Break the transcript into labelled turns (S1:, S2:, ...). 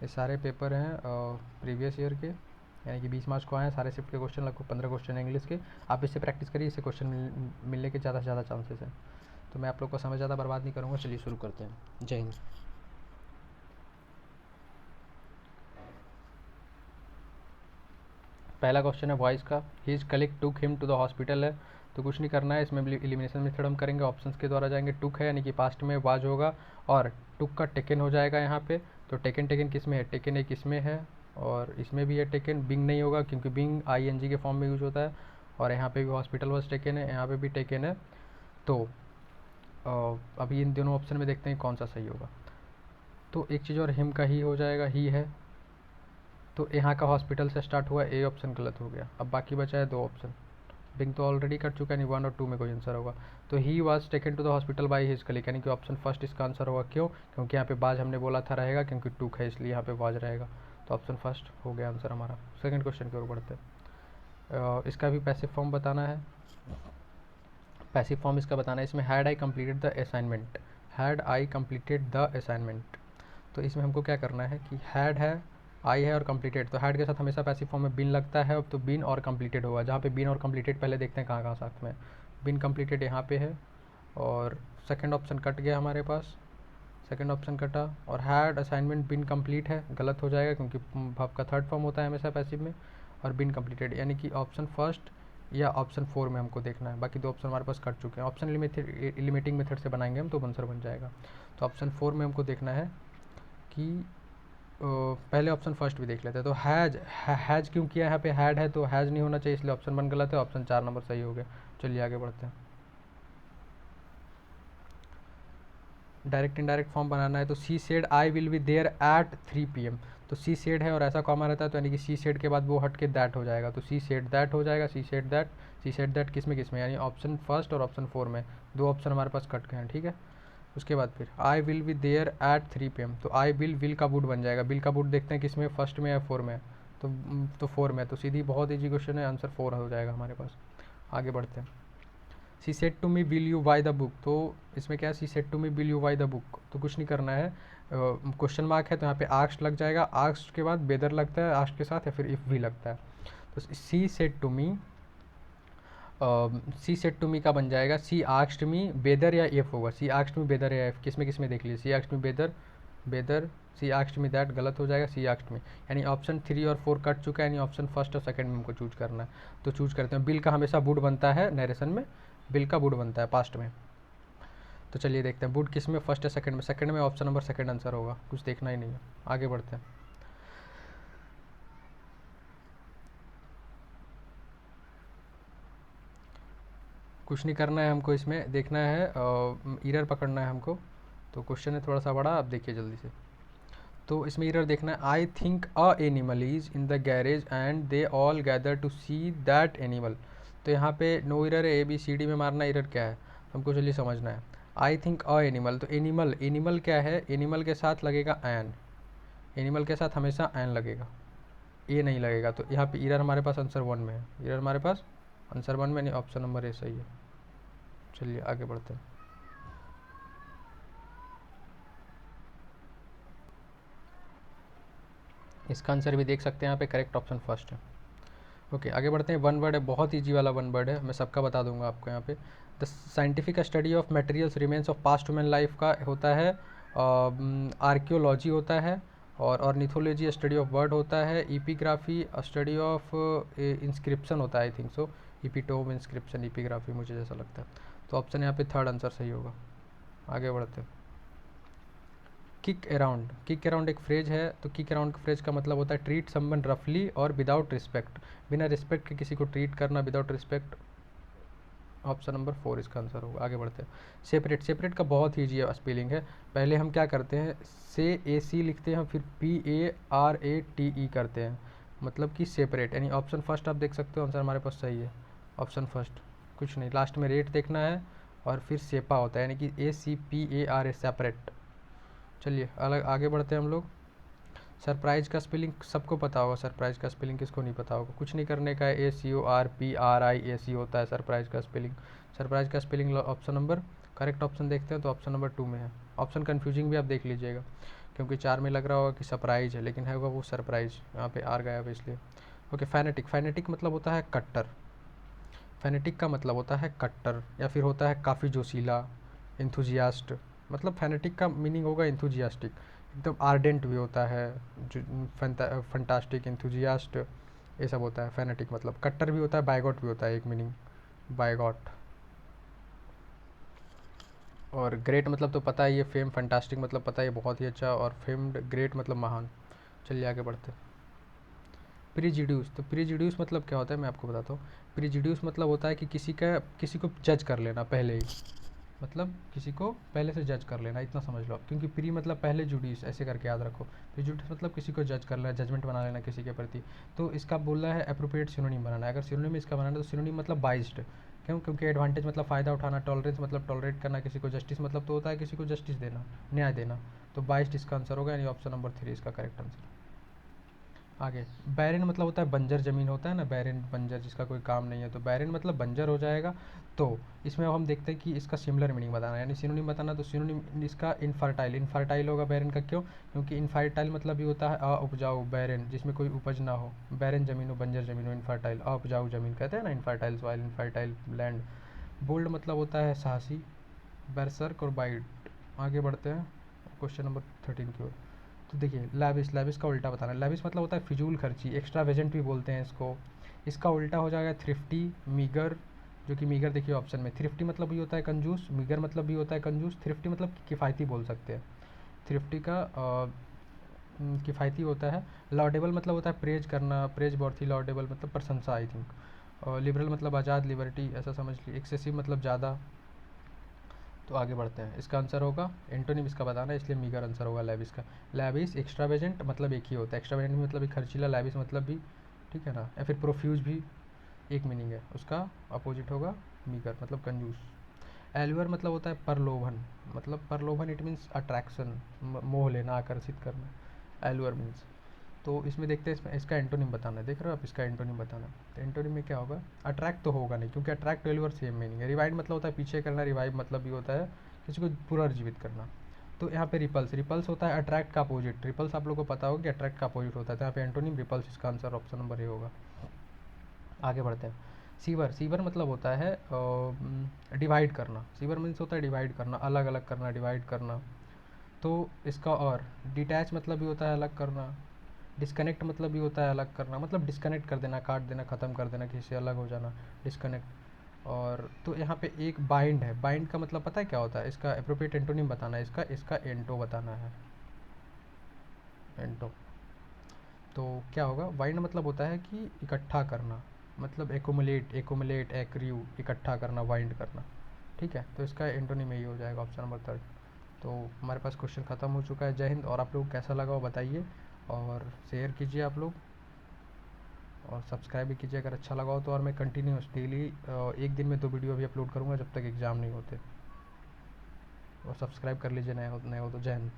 S1: ये सारे पेपर हैं प्रीवियस ईयर के, यानी कि 20 मार्च को आए हैं। सारे शिफ्ट के क्वेश्चन, लगभग 15 क्वेश्चन हैं इंग्लिश के। आप इससे प्रैक्टिस करिए, इससे क्वेश्चन मिलने के ज़्यादा से ज़्यादा चांसेस हैं। तो मैं आप लोग का समय ज़्यादा बर्बाद नहीं करूँगा, चलिए शुरू करते हैं। जय हिंद। पहला क्वेश्चन है वॉइस का। His colleague took him to the hospital है, तो कुछ नहीं करना है, इसमें एलिमिनेशन मेथड हम करेंगे, ऑप्शंस के द्वारा जाएंगे। टुक है यानी कि पास्ट में वाज होगा, और टुक का टेकन हो जाएगा यहाँ पे। तो टेकन टेकन किस में है? टेकन एक इसमें है और इसमें भी है टेकन। बिंग नहीं होगा क्योंकि बिंग ING के फॉर्म में यूज होता है, और यहाँ पे भी हॉस्पिटल वाज टेकन है, यहाँ पे भी टेकन है। तो अभी इन दोनों ऑप्शन में देखते हैं कौन सा सही होगा। तो एक चीज़ और, हिम का ही हो जाएगा, ही है, तो यहाँ का हॉस्पिटल से स्टार्ट हुआ, ए ऑप्शन गलत हो गया। अब बाकी बचा है 2 ऑप्शन। बिंग तो ऑलरेडी कर चुका है, नहीं 1 और 2 में कोई आंसर होगा। तो he was taken to the hospital by his colleague, यानी कि ऑप्शन फर्स्ट इसका आंसर होगा। क्यों? क्योंकि यहाँ पे बाज हमने बोला था रहेगा, क्योंकि टुक है इसलिए यहाँ पे वाज रहेगा। तो ऑप्शन फर्स्ट हो गया आंसर हमारा। सेकंड क्वेश्चन की ओर बढ़ते हैं। इसका भी पैसिव फॉर्म बताना है। पैसिव फॉर्म इसका बताना है। इसमें had I completed the assignment, had I completed the assignment. तो इसमें हमको क्या करना है कि हैड है, आई है और कंप्लीटेड, तो हैड के साथ हमेशा पैसिव फॉर्म में बिन लगता है। अब तो बिन और कंप्लीटेड होगा, जहाँ पे बिन और कंप्लीटेड पहले देखते हैं कहाँ कहाँ साथ में। बिन कंप्लीटेड यहाँ पे है, और सेकंड ऑप्शन कट गया हमारे पास, सेकंड ऑप्शन कटा। और हैड असाइनमेंट बिन कंप्लीट है, गलत हो जाएगा क्योंकि वर्ब का थर्ड फॉर्म होता है हमेशा पैसिव में। और बिन कंप्लीटेड यानी कि ऑप्शन फर्स्ट या ऑप्शन 4 में हमको देखना है। बाकी 2 ऑप्शन हमारे पास कट चुके हैं। ऑप्शन एलिमिनेटिंग मेथड से बनाएंगे हम, तो आंसर बन जाएगा। तो ऑप्शन 4 में हमको देखना है कि पहले ऑप्शन फर्स्ट भी देख लेते हैं। तो हैज क्यों किया, यहाँ पे हैड है तो हैज नहीं होना चाहिए, इसलिए ऑप्शन 1 गलत है, ऑप्शन 4 नंबर सही हो गया। चलिए आगे बढ़ते हैं। डायरेक्ट इनडायरेक्ट फॉर्म बनाना है। तो she said I will be there at 3 PM। तो सी सेड है और ऐसा कॉमा रहता है, तो यानी कि सी सेड के बाद वो हट के दैट हो जाएगा, तो सी सेड दैट हो जाएगा। She said that, she said that किस में यानी ऑप्शन फर्स्ट और ऑप्शन 4 में। 2 ऑप्शन हमारे पास कट गए हैं, ठीक है। उसके बाद फिर I will be there at 3 PM। तो आई विल का वुड बन जाएगा। विल का वुड देखते हैं किस में, फर्स्ट में या 4 में। तो 4 में, तो सीधी बहुत ईजी क्वेश्चन है, आंसर 4 हो जाएगा हमारे पास। आगे बढ़ते हैं। She said to me will you buy the book. तो इसमें क्या है, she said to me will you buy the book, तो कुछ नहीं करना है। क्वेश्चन मार्क है तो यहाँ पे आस्क्ड लग जाएगा, आस्क्ड के बाद वेदर लगता है आस्क्ड के साथ, या फिर इफ़ भी लगता है। तो she said to me, she said to me का बन जाएगा सी आस्क्ड मी वेदर या इफ होगा। सी आस्क्ड मी वेदर या इफ, किस में देख लीजिए। She asked me whether, she asked me that गलत हो जाएगा, सी आस्क्ड मी। यानी ऑप्शन 3 और 4 कट चुका है, यानी ऑप्शन फर्स्ट और सेकंड में हमको चूज करना है। तो चूज करते हैं। बिल का हमेशा वुड बनता है नरेशन में, बिल का वुड बनता है पास्ट में। तो चलिए देखते हैं वुड किस में, फर्स्ट या सेकंड में। सेकंड में, ऑप्शन नंबर सेकंड आंसर होगा, कुछ देखना ही नहीं है। आगे बढ़ते हैं। कुछ नहीं करना है हमको, इसमें देखना है एरर पकड़ना है हमको। तो क्वेश्चन है थोड़ा सा बड़ा, अब देखिए जल्दी से। तो इसमें एरर देखना है। I think a animal is in the garage and they all gather to see that animal. तो यहाँ पे नो एरर है, ABCD में मारना, एरर क्या है हमको चलिए समझना है। आई थिंक अ एनिमल, तो एनिमल, एनिमल क्या है, एनिमल के साथ लगेगा एन, एनिमल के साथ हमेशा एन लगेगा, ए नहीं लगेगा। तो यहाँ पे एरर हमारे पास आंसर 1 में है, एरर हमारे पास आंसर 1 में, नहीं ऑप्शन नंबर ए सही है। चलिए आगे बढ़ते हैं। इसका आंसर भी देख सकते हैं यहाँ पे, करेक्ट ऑप्शन फर्स्ट है। ओके आगे बढ़ते हैं। 1 वर्ड है, बहुत ईजी वाला 1 वर्ड है, मैं सबका बता दूंगा आपको यहाँ पे। The scientific study of materials remains of past human life का होता है आर्कियोलॉजी होता है, और ऑर्निथोलॉजी स्टडी ऑफ बर्ड होता है, ईपीग्राफी स्टडी ऑफ इंस्क्रिप्शन होता है, आई थिंक सो। ईपीटोम इंस्क्रिप्शन, ईपीग्राफी मुझे जैसा लगता है। तो ऑप्शन यहाँ पे थर्ड आंसर सही होगा। आगे बढ़ते हैं। किक अराउंड, किक अराउंड एक फ्रेज है। तो किक अराउंड फ्रेज का मतलब होता है ट्रीट समवन रफली और विदाउट रिस्पेक्ट, बिना रिस्पेक्ट के किसी को ट्रीट करना, विदाउट रिस्पेक्ट। ऑप्शन नंबर 4 इसका आंसर होगा। आगे बढ़ते हैं। सेपरेट, सेपरेट का बहुत ही ईजी स्पेलिंग है। पहले हम क्या करते हैं, से AC लिखते हैं, फिर PARATE करते हैं, मतलब कि सेपरेट, यानी ऑप्शन फर्स्ट आप देख सकते हो, आंसर हमारे पास सही है, ऑप्शन फर्स्ट। कुछ नहीं, लास्ट में रेट देखना है, और फिर सेपा होता है, यानी कि ACPARA, सेपरेट। चलिए अलग आगे बढ़ते हैं हम लोग। सरप्राइज का स्पेलिंग सबको पता होगा, सरप्राइज का स्पेलिंग किसको नहीं पता होगा। कुछ नहीं करने का है, SURPRIAC होता है सरप्राइज का स्पेलिंग। सरप्राइज का spelling option number, correct option देखते हैं तो ऑप्शन नंबर 2 में है। ऑप्शन कन्फ्यूजिंग भी आप देख लीजिएगा। क्योंकि 4 में लग रहा होगा कि सरप्राइज है, लेकिन है होगा वो सरप्राइज, यहाँ पे आर गया अब इसलिए। ओके, फेनेटिक, फेनेटिक मतलब होता है कट्टर। फेनेटिक का मतलब होता है कट्टर, या फिर होता है काफ़ी जोशीला, इंथुजियास्ट। मतलब फेनेटिक का मीनिंग होगा इंथुजियास्टिक, एकदम आर्डेंट भी होता है, जो फंटास्टिक, इंथुजियास्ट, ये सब होता है फेनेटिक मतलब। कट्टर भी होता है, बायगॉट भी होता है, एक मीनिंग बायगॉट। और ग्रेट मतलब तो पता है ये, फेम, फंटास्टिक मतलब पता है ये बहुत ही अच्छा, और फेम्ड, ग्रेट मतलब महान। चलिए आगे बढ़ते हैं। प्रीजुड्यूस, तो प्रीजुड्यूस मतलब क्या होता है मैं आपको बताता हूँ। प्रीजुड्यूस मतलब होता है कि किसी को जज कर लेना पहले ही, मतलब किसी को पहले से जज कर लेना, इतना समझ लो आप। क्योंकि प्री मतलब पहले, जुडिस ऐसे करके याद रखो। प्रीजुडिस मतलब किसी को जज कर लेना, जजमेंट बना लेना किसी के प्रति। तो इसका बोल रहा है अप्रोप्रिएट सिनोनिम बनाना है। अगर सिनोनिम इसका बनाना है तो सिनोनिम मतलब बाइस्ड। क्यों? क्योंकि एडवांटेज मतलब फ़ायदा उठाना, टॉलरेंस मतलब टॉलरेट करना किसी को, जस्टिस मतलब तो होता है किसी को जस्टिस देना, न्याय देना। तो बाइस्ड इसका आंसर होगा, यानी ऑप्शन नंबर 3 इसका करेक्ट आंसर। आगे, बैरन मतलब होता है बंजर ज़मीन, होता है ना बैरन, बंजर जिसका कोई काम नहीं है, तो बैरन मतलब बंजर हो जाएगा। तो इसमें अब हम देखते हैं कि इसका सिमिलर मीनिंग बताना है, यानी सिनोनिम बताना। तो सिनोनिम इसका इनफर्टाइल, इनफर्टाइल होगा बैरन का। क्यों? क्योंकि इनफर्टाइल मतलब भी होता है उपजाऊ, बैरन जिसमें कोई उपज ना हो, बैरन ज़मीन हो, बंजर ज़मीन हो, इनफर्टाइल उपजाऊ ज़मीन कहते हैं ना, इनफर्टाइल सॉइल, इनफर्टाइल लैंड। बोल्ड मतलब होता है साहसी, बरसर्क और बाइट। आगे बढ़ते हैं क्वेश्चन नंबर 13 की ओर। तो देखिए, लैविश, लैविश का उल्टा बताना है। लैविश मतलब होता है फिजूल खर्ची, एक्स्ट्रावेजेंट भी बोलते हैं इसको। इसका उल्टा हो जाएगा थ्रिफ्टी, मीगर। जो कि मीगर देखिए ऑप्शन में, थ्रिफ्टी मतलब भी होता है कंजूस, मीगर मतलब भी होता है कंजूस। थ्रिफ्टी मतलब किफ़ायती बोल सकते हैं। थ्रिफ्टी का किफ़ायती होता है। लॉडेबल मतलब होता है प्रेज करना, प्रेज बॉर्थी, लॉडेबल मतलब प्रशंसा आई थिंक। और लिबरल मतलब आज़ाद, लिबर्टी ऐसा समझ लीजिए। एक्सेसिव मतलब ज़्यादा। तो आगे बढ़ते हैं, इसका आंसर होगा, एंटोनिम इसका बताना है, इसलिए मीगर आंसर होगा लैविश का। लैविश, एक्स्ट्रावेजेंट मतलब एक ही होता है, एक्स्ट्रावेजेंट भी मतलब भी खर्चीला, लैविश मतलब भी, ठीक है ना, या फिर प्रोफ्यूज भी एक मीनिंग है, उसका अपोजिट होगा मीगर मतलब कंजूस। एल्यूअर मतलब होता है प्रलोभन, मतलब प्रलोभन इट मीन्स अट्रैक्शन, मोह लेना, आकर्षित करना, एल्यूअर मीन्स। तो इसमें देखते हैं, इसमें इसका एंटोनिम बताना है, देख रहे हो आप, इसका एंटोनिम बताना है। तो एंटोनिम में क्या होगा? अट्रैक्ट तो होगा नहीं, क्योंकि अट्रैक्ट एल्यूअर सेम मीनिंग है। रिवाइव मतलब होता है पीछे करना, रिवाइव मतलब भी होता है किसी को पुनर्जीवित करना। तो यहाँ पे रिपल्स, रिपल्स होता है अट्रैक्ट का अपोजिट। रिपल्स आप लोग को पता होगा कि अट्रैक्ट का अपोजिट होता है, तो यहाँ पे एंटोनिम रिपल्स, इसका आंसर ऑप्शन नंबर ए होगा। आगे बढ़ते हैं। सीवर, सीवर मतलब होता है डिवाइड करना। सीवर मीन्स होता है डिवाइड करना, अलग अलग करना, डिवाइड करना। तो इसका, और डिटैच मतलब भी होता है अलग करना। डिस्कनेक्ट मतलब भी होता है अलग करना, मतलब डिस्कनेक्ट कर देना, काट देना, ख़त्म कर देना, किसी से अलग हो जाना, डिस्कनेक्ट। और तो यहाँ पे एक बाइंड है, बाइंड का मतलब पता है क्या होता है? इसका एप्रोप्रिएट एंटोनिम बताना है, इसका एंटो बताना है, एंटो। तो क्या होगा? बाइंड मतलब होता है कि इकट्ठा करना, मतलब एकोमुलेट, एकोमुलेट, एक्रिव, इकट्ठा करना, बाइंड करना, ठीक है। तो इसका एंटोनिम यही हो जाएगा, ऑप्शन नंबर 3। तो हमारे पास क्वेश्चन ख़त्म हो चुका है। जय हिंद। और आप लोग कैसा लगा वो बताइए, और शेयर कीजिए आप लोग, और सब्सक्राइब भी कीजिए अगर अच्छा लगा हो तो। और मैं कंटिन्यूस डेली एक दिन में 2 वीडियो भी अपलोड करूँगा जब तक एग्ज़ाम नहीं होते। और सब्सक्राइब कर लीजिए, नए हो तो। जय हिंद।